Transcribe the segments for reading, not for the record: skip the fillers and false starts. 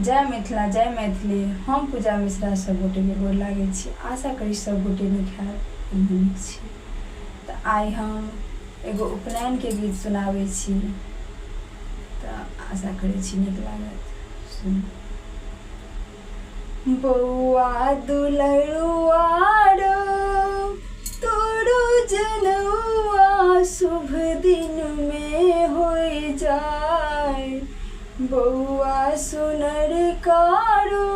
जय मिथिला जय मैथिली। हम पूजा मिश्रा सब गोटे के गोर लागै छी। आशा करी सब गोटे नीक छी। तो आई हम एगो उपनयन के गीत सुनाबै छी, तो आशा करै छी नीक लागत। सुन। बौआ दुलरुआ रो तोरो जनौआ शुभ दिन में होई जाय। बौआ सुनर कारो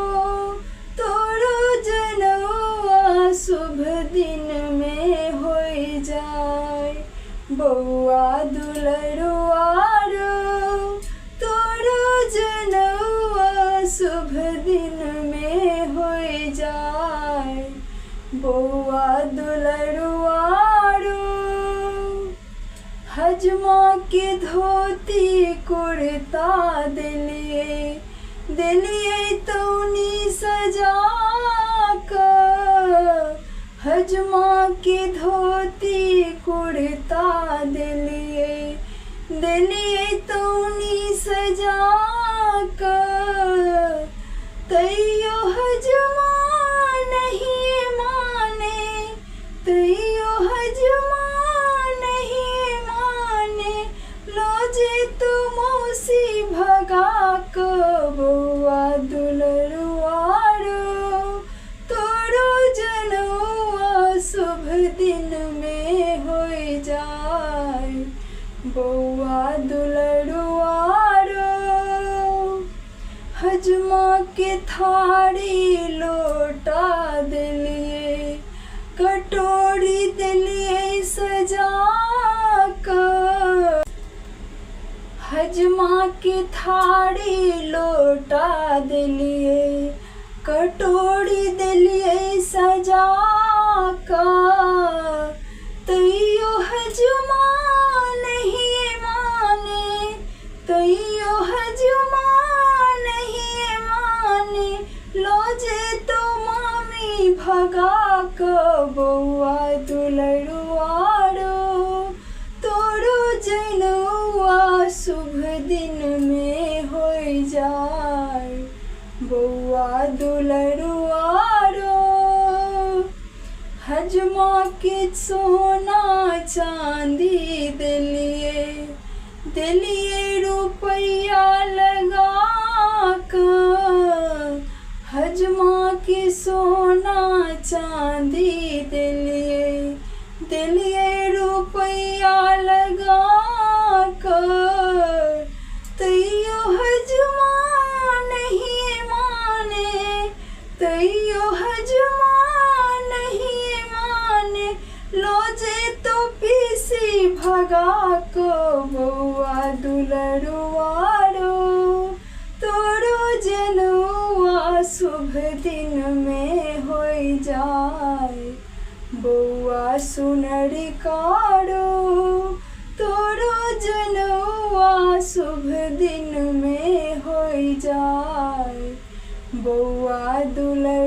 तोरो जनौआ शुभ दिन में होई जाय। बौआ दुलरुआ रो तोरो जनौआ शुभ दिन में होई जाय। बौआ दुलरुआ रो हजमा के धोती कुर्ता दिलिए तौनी सजा कर। हजमा के धोती कुर्ता दिलिए तौनी सजा कर। तैयो हजमा नहीं माने, तैयो हजमा नहीं माने, लोजे तो मौसी भगा क। बौआ दुलरुआ रो तोरो जनौआ शुभ दिन में होई जाय। बौआ दुलरुआ रो हजमा के थारी लोटा दिलिए, कटोरी दिलिए सजा कर। हजमा के थारी लोटा दिलिए, कटोरी दिलिए सजा कर। तैयो हजमा नहीं माने, तैयो हजमा नहीं माने, लोजे तो मामी भगा क। बौआ दुलरुआ रो तोरो जनौआ शुभ दिन में होई जाय। बौआ दुलरुआ रो हजमा के सोना चांदी दिलिए रुपया लगा कर। हजमा के सोना चांदी दिलिए रुपया लगा कर। तैयो हजमा नहीं माने, तैयो हजमा नहीं माने, लोजे तो पीसी भगा क। बौआ दुलरुआ रो तोरो जनौआ शुभ दिन में होई जाय। बौआ सुनर कारो तोरो जनौआ शुभ दिन में होई जाय। बौआ दुलरुआ